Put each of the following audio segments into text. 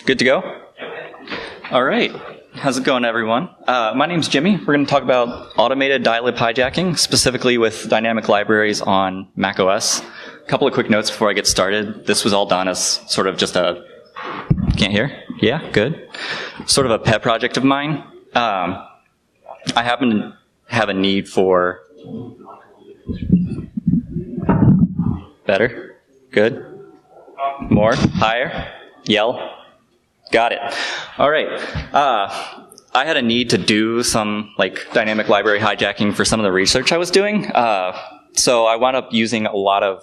Good to go? All right. How's it going, everyone? My name's Jimmy. We're going to talk about automated Dylib hijacking, specifically with dynamic libraries on macOS. A couple of quick notes before I get started. This was all done as sort of just a... Can't hear? Yeah, good. Sort of a pet project of mine. I happen to have a need for... Better? Good? More? Higher? Yell? Got it. All right. I had a need to do some dynamic library hijacking for some of the research I was doing. So I wound up using a lot of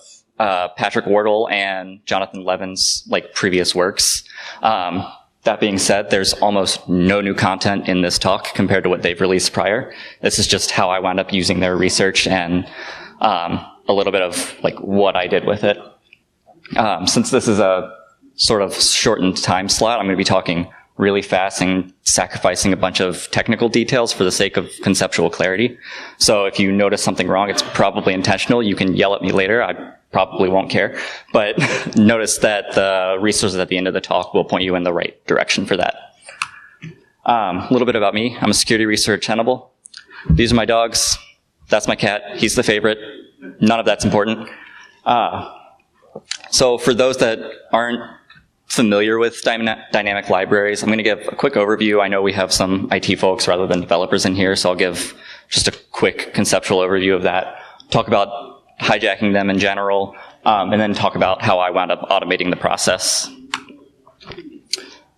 Patrick Wardle and Jonathan Levin's previous works. That being said, there's almost no new content in this talk compared to what they've released prior. This is just how I wound up using their research and a little bit of what I did with it. Since this is a sort of shortened time slot, I'm going to be talking really fast and sacrificing a bunch of technical details for the sake of conceptual clarity. So if you notice something wrong, it's probably intentional. You can yell at me later. I probably won't care. But notice that the resources at the end of the talk will point you in the right direction for that. A little bit about me. I'm a security research Tenable. These are my dogs. That's my cat. He's the favorite. None of that's important. So for those that aren't familiar with dynamic libraries, I'm going to give a quick overview. I know we have some IT folks rather than developers in here, so I'll give just a quick conceptual overview of that, talk about hijacking them in general, and then talk about how I wound up automating the process.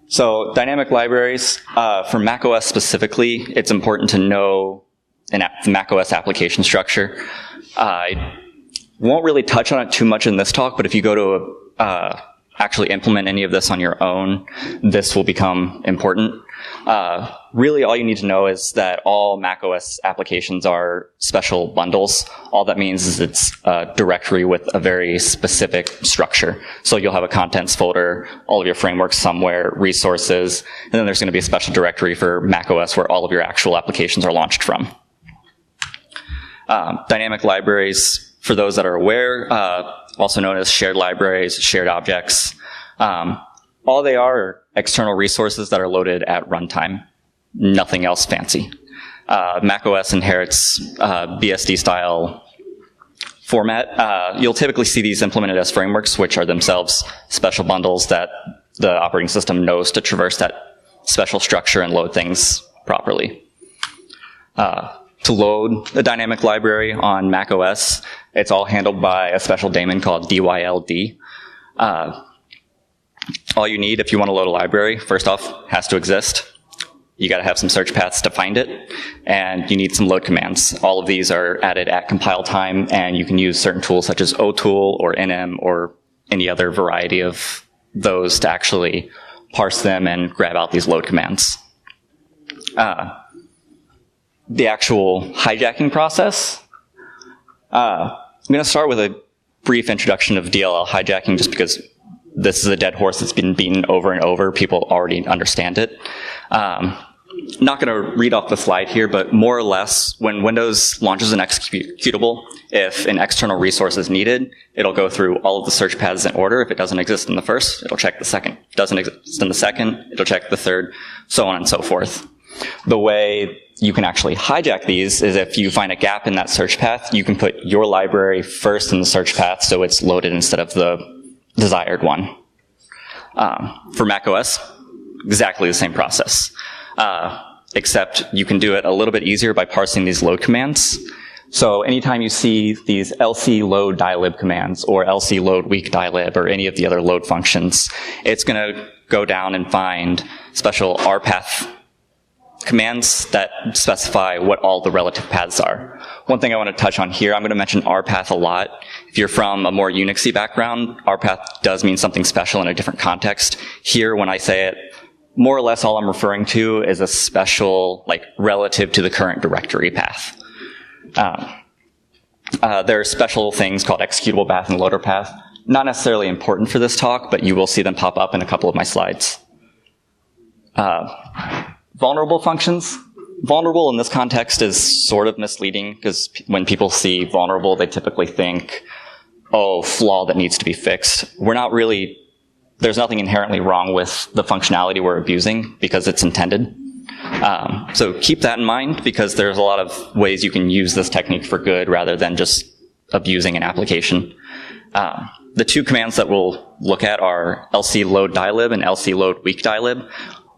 So dynamic libraries, for macOS specifically, it's important to know the macOS application structure. I won't really touch on it too much in this talk, but if you go to actually implement any of this on your own, this will become important. Really, all you need to know is that all macOS applications are special bundles. All that means is it's a directory with a very specific structure. So you'll have a contents folder, all of your frameworks somewhere, resources, and then there's going to be a special directory for macOS where all of your actual applications are launched from. Dynamic libraries, for those that are aware, also known as shared libraries, shared objects. All they are external resources that are loaded at runtime. Nothing else fancy. macOS inherits BSD-style format. You'll typically see these implemented as frameworks, which are themselves special bundles that the operating system knows to traverse that special structure and load things properly. To load a dynamic library on macOS, it's all handled by a special daemon called DYLD. All you need if you want to load a library, first off, has to exist. You got to have some search paths to find it, and you need some load commands. All of these are added at compile time, and you can use certain tools such as OTool or NM or any other variety of those to actually parse them and grab out these load commands. The actual hijacking process. I'm going to start with a brief introduction of DLL hijacking just because this is a dead horse that's been beaten over and over. People already understand it. Not going to read off the slide here, but more or less, when Windows launches an executable, if an external resource is needed, it'll go through all of the search paths in order. If it doesn't exist in the first, it'll check the second. If it doesn't exist in the second, it'll check the third, so on and so forth. The way you can actually hijack these is if you find a gap in that search path, you can put your library first in the search path so it's loaded instead of the desired one. For macOS, exactly the same process. Except you can do it a little bit easier by parsing these load commands. So anytime you see these lc load dylib commands or lc load weak dylib or any of the other load functions, it's going to go down and find special rpath commands that specify what all the relative paths are. One thing I want to touch on here, I'm going to mention rpath a lot. If you're from a more Unixy background, rpath does mean something special in a different context. Here, when I say it, more or less all I'm referring to is a special, relative to the current directory path. There are special things called executable path and loader path. Not necessarily important for this talk, but you will see them pop up in a couple of my slides. Vulnerable functions. Vulnerable in this context is sort of misleading because when people see vulnerable, they typically think, oh, flaw that needs to be fixed. We're not really there's nothing inherently wrong with the functionality we're abusing because it's intended. So keep that in mind, because there's a lot of ways you can use this technique for good rather than just abusing an application. The two commands that we'll look at are lc load dylib and lc load weak dylib.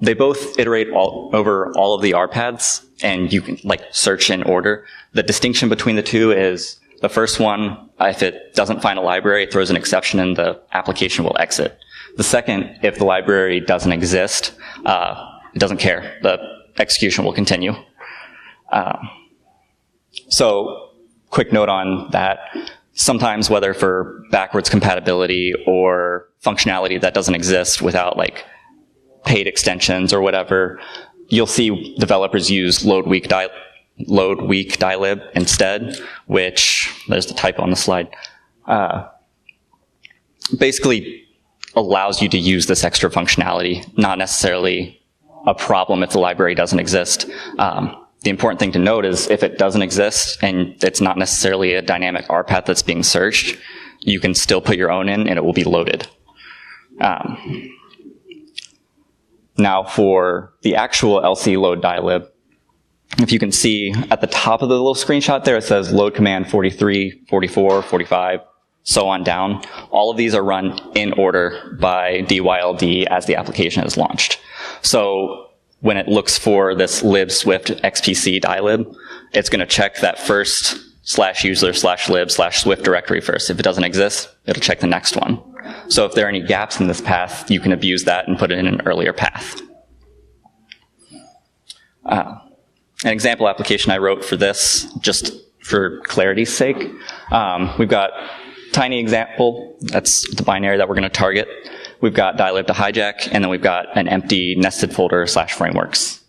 They both iterate over all of the RPaths, and you can search in order. The distinction between the two is the first one, if it doesn't find a library, it throws an exception and the application will exit. The second, if the library doesn't exist, it doesn't care. The execution will continue. So, quick note on that. Sometimes, whether for backwards compatibility or functionality that doesn't exist without paid extensions or whatever, you'll see developers use load weak dylib instead, which, there's the typo on the slide, basically allows you to use this extra functionality, not necessarily a problem if the library doesn't exist. The important thing to note is if it doesn't exist and it's not necessarily a dynamic RPath that's being searched, you can still put your own in and it will be loaded. Now for the actual lc load dylib, if you can see at the top of the little screenshot there, it says load command 43, 44, 45, so on down. All of these are run in order by dyld as the application is launched. So when it looks for this lib swift xpc dylib, it's going to check that first /user/lib/swift directory first. If it doesn't exist, it'll check the next one. So if there are any gaps in this path, you can abuse that and put it in an earlier path. An example application I wrote for this, just for clarity's sake, we've got tiny example, that's the binary that we're going to target. We've got dylib to hijack, and then we've got an empty nested folder /frameworks.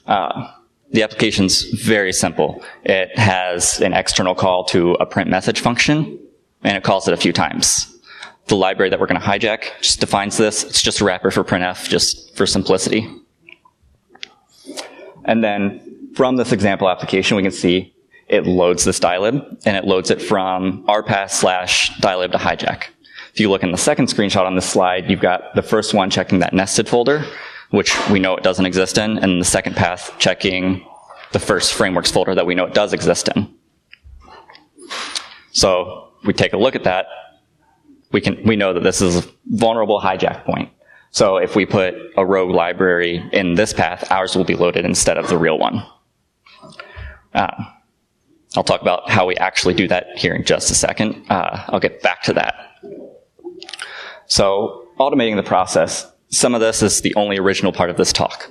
The application's very simple. It has an external call to a print message function, and it calls it a few times. The library that we're going to hijack just defines this. It's just a wrapper for printf, just for simplicity. And then from this example application, we can see it loads this dylib, and it loads it from rpath/dylib to hijack. If you look in the second screenshot on this slide, you've got the first one checking that nested folder, which we know it doesn't exist in, and the second path checking the first frameworks folder that we know it does exist in. So we take a look at that. We know that this is a vulnerable hijack point. So if we put a rogue library in this path, ours will be loaded instead of the real one. I'll talk about how we actually do that here in just a second. I'll get back to that. So automating the process, some of this is the only original part of this talk.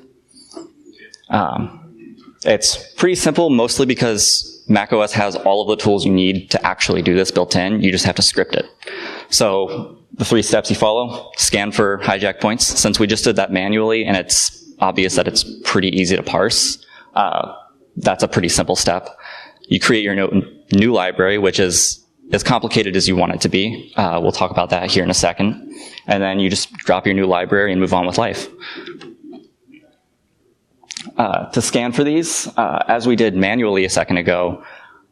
It's pretty simple, mostly because macOS has all of the tools you need to actually do this built in. You just have to script it. So the 3 steps you follow: scan for hijack points. Since we just did that manually and it's obvious that it's pretty easy to parse, that's a pretty simple step. You create your new library, which is as complicated as you want it to be. We'll talk about that here in a second. And then you just drop your new library and move on with life. To scan for these, as we did manually a second ago,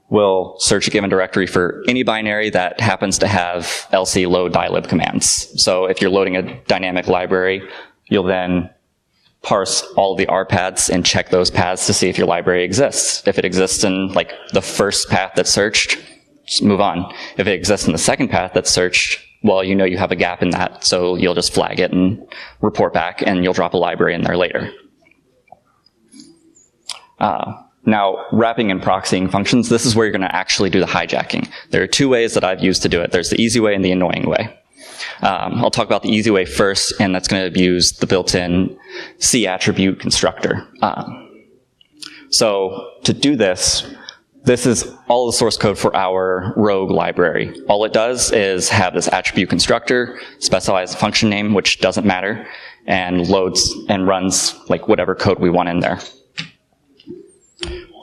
we'll search a given directory for any binary that happens to have lc load dylib commands. So if you're loading a dynamic library, you'll then parse all of the RPaths and check those paths to see if your library exists. If it exists in the first path that's searched, just move on. If it exists in the second path that's searched, well, you know you have a gap in that, so you'll just flag it and report back, and you'll drop a library in there later. Now, wrapping and proxying functions, this is where you're going to actually do the hijacking. There are 2 ways that I've used to do it. There's the easy way and the annoying way. I'll talk about the easy way first, and that's going to abuse the built-in C attribute constructor. So to do this is all the source code for our rogue library. All it does is have this attribute constructor, specifies a function name, which doesn't matter, and loads and runs whatever code we want in there.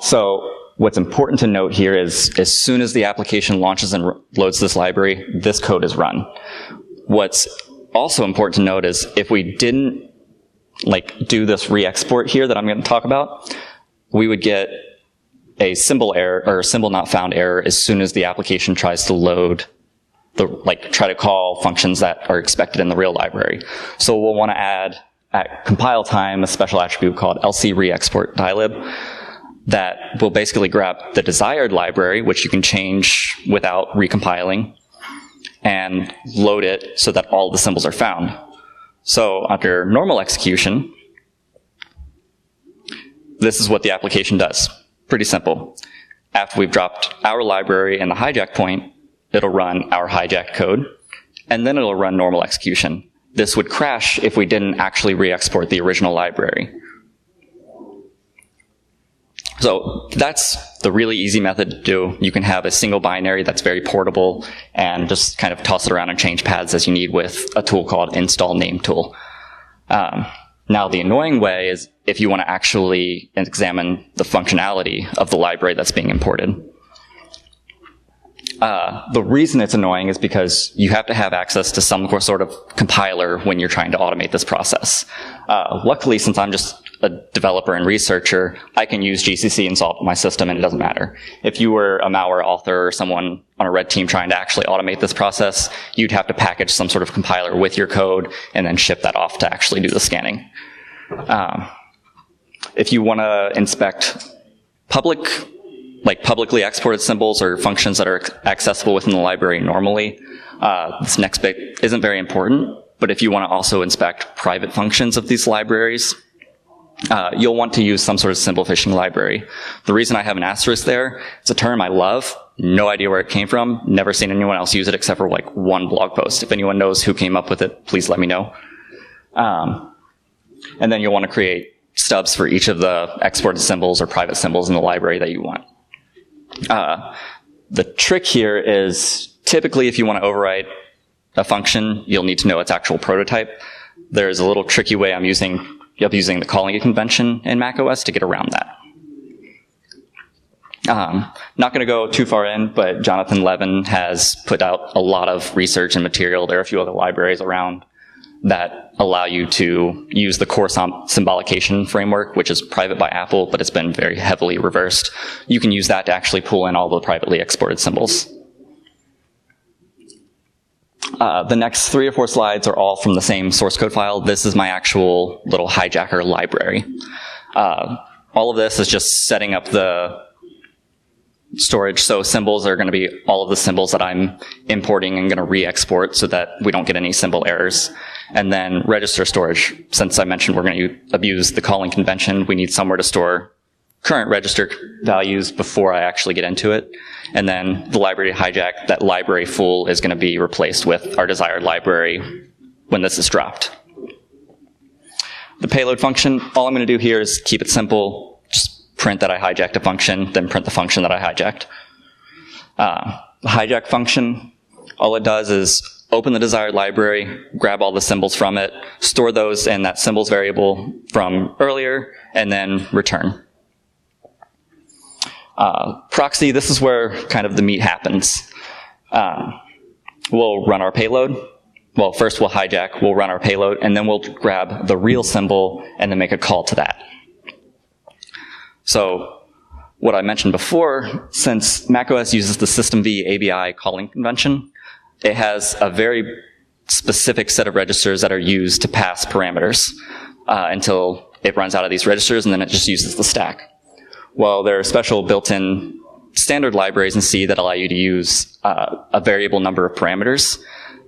So what's important to note here is as soon as the application launches and loads this library, this code is run. What's also important to note is if we didn't do this re-export here that I'm going to talk about, we would get a symbol error or symbol not found error as soon as the application tries to load try to call functions that are expected in the real library. So we'll want to add at compile time a special attribute called lc re-export Dylib that will basically grab the desired library, which you can change without recompiling, and load it so that all the symbols are found. So under normal execution, this is what the application does. Pretty simple. After we've dropped our library and the hijack point, it'll run our hijack code, and then it'll run normal execution. This would crash if we didn't actually re-export the original library. So that's the really easy method to do. You can have a single binary that's very portable and just kind of toss it around and change paths as you need with a tool called install name tool. Now the annoying way is if you want to actually examine the functionality of the library that's being imported. The reason it's annoying is because you have to have access to some sort of compiler when you're trying to automate this process. Luckily, since I'm just a developer and researcher, I can use GCC installed on my system and it doesn't matter. If you were a malware author or someone on a red team trying to actually automate this process, you'd have to package some sort of compiler with your code and then ship that off to actually do the scanning. If you want to inspect publicly exported symbols or functions that are accessible within the library normally, this next bit isn't very important, but if you want to also inspect private functions of these libraries, you'll want to use some sort of symbol phishing library. The reason I have an asterisk there, it's a term I love, no idea where it came from, never seen anyone else use it except for like one blog post. If anyone knows who came up with it, please let me know. And then you'll want to create stubs for each of the exported symbols or private symbols in the library that you want. The trick here is typically if you want to overwrite a function, you'll need to know its actual prototype. There's a little tricky way I'm using the calling convention in macOS to get around that. Not going to go too far in, but Jonathan Levin has put out a lot of research and material. There are a few other libraries around that allow you to use the core symbolication framework, which is private by Apple, but it's been very heavily reversed. You can use that to actually pull in all the privately exported symbols. The next 3 or 4 slides are all from the same source code file. This is my actual little hijacker library. All of this is just setting up the storage. So symbols are going to be all of the symbols that I'm importing and going to re-export so that we don't get any symbol errors. And then register storage. Since I mentioned we're going to abuse the calling convention, we need somewhere to store current register values before I actually get into it. And then the library hijack, that library full is going to be replaced with our desired library when this is dropped. The payload function, all I'm going to do here is keep it simple. Just print that I hijacked a function, then print the function that I hijacked. The hijack function, all it does is open the desired library, grab all the symbols from it, store those in that symbols variable from earlier, and then return. Proxy, this is where kind of the meat happens. We'll run our payload. Well, first we'll hijack, we'll run our payload, and then we'll grab the real symbol and then make a call to that. So what I mentioned before, since macOS uses the systemv ABI calling convention, it has a very specific set of registers that are used to pass parameters until it runs out of these registers, and then it just uses the stack. Well, there are special built-in standard libraries in C that allow you to use a variable number of parameters.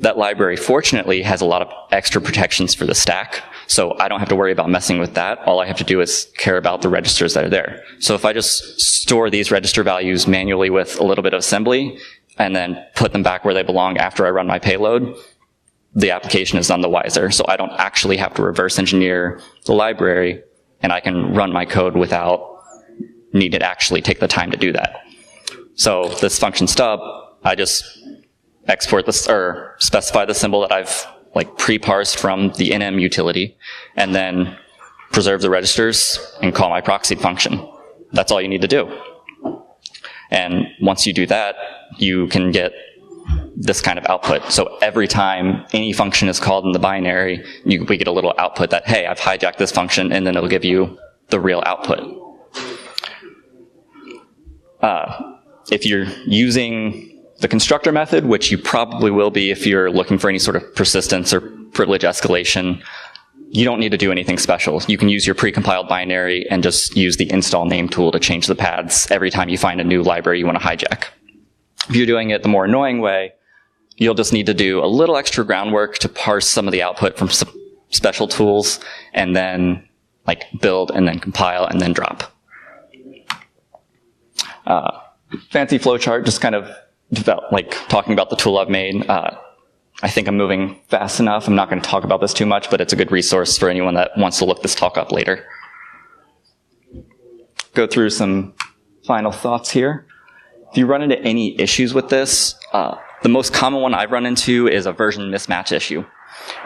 That library, fortunately, has a lot of extra protections for the stack, so I don't have to worry about messing with that. All I have to do is care about the registers that are there. So if I just store these register values manually with a little bit of assembly, and then put them back where they belong after I run my payload, the application is none the wiser. So I don't actually have to reverse engineer the library, and I can run my code without needing to actually take the time to do that. So this function stub, I just export this, or specify the symbol that I've pre-parsed from the nm utility, and then preserve the registers and call my proxy function. That's all you need to do. And once you do that, you can get this kind of output. So every time any function is called in the binary, we get a little output that, hey, I've hijacked this function, and then it'll give you the real output. If you're using the constructor method, which you probably will be if you're looking for any sort of persistence or privilege escalation, you don't need to do anything special. You can use your precompiled binary and just use the install name tool to change the paths every time you find a new library you want to hijack. If you're doing it the more annoying way, you'll just need to do a little extra groundwork to parse some of the output from special tools, and then like build and then compile and then drop. Fancy flowchart, just kind of talking about the tool I've made. I think I'm moving fast enough. I'm not going to talk about this too much, but it's a good resource for anyone that wants to look this talk up later. Go through some final thoughts here. If you run into any issues with this, the most common one I've run into is a version mismatch issue.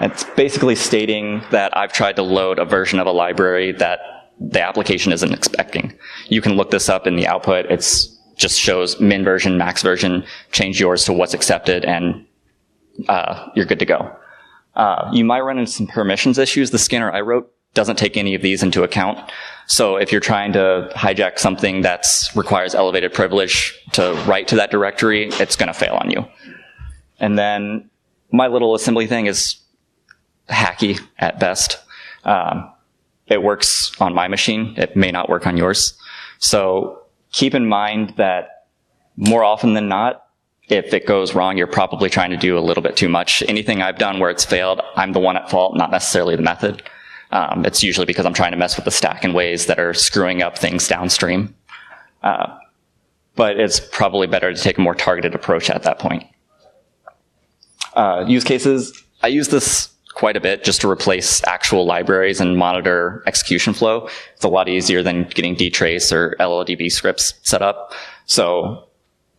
It's basically stating that I've tried to load a version of a library that the application isn't expecting. You can look this up in the output. It's just shows min version, max version, change yours to what's accepted, and you're good to go. You might run into some permissions issues. The scanner I wrote doesn't take any of these into account. So if you're trying to hijack something that requires elevated privilege to write to that directory, it's going to fail on you. And then my little assembly thing is hacky at best. It works on my machine. It may not work on yours. So keep in mind that more often than not, if it goes wrong, you're probably trying to do a little bit too much. Anything I've done where it's failed, I'm the one at fault, not necessarily the method. It's usually because I'm trying to mess with the stack in ways that are screwing up things downstream. But it's probably better to take a more targeted approach at that point. Use cases, I use this quite a bit just to replace actual libraries and monitor execution flow. It's a lot easier than getting dtrace or LLDB scripts set up. So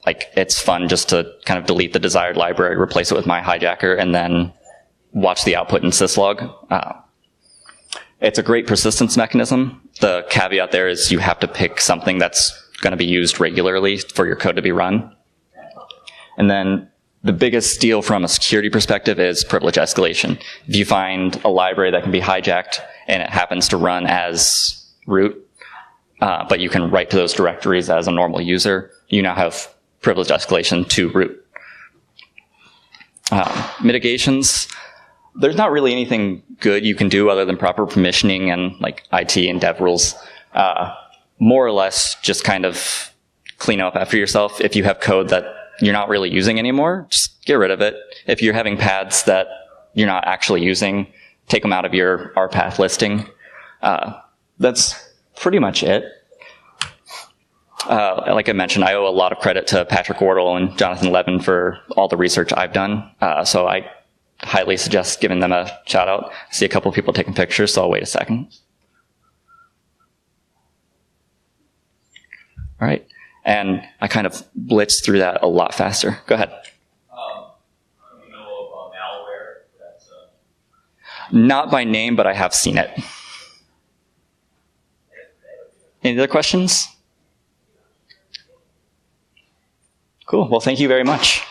it's fun just to kind of delete the desired library, replace it with my hijacker, and then watch the output in syslog. It's a great persistence mechanism. The caveat there is you have to pick something that's going to be used regularly for your code to be run. And then the biggest deal from a security perspective is privilege escalation. If you find a library that can be hijacked and it happens to run as root, but you can write to those directories as a normal user, you now have privilege escalation to root. Mitigations, there's not really anything good you can do other than proper permissioning and IT and dev rules. More or less just kind of clean up after yourself. If you have code that you're not really using anymore, just get rid of it. If you're having paths that you're not actually using, take them out of your RPath listing. That's pretty much it. Like I mentioned, I owe a lot of credit to Patrick Wardle and Jonathan Levin for all the research I've done. So I highly suggest giving them a shout out. I see a couple of people taking pictures, so I'll wait a second. All right. And I kind of blitzed through that a lot faster. Go ahead. You know of malware? That's, Not by name, but I have seen it. Any other questions? Cool. Well, thank you very much.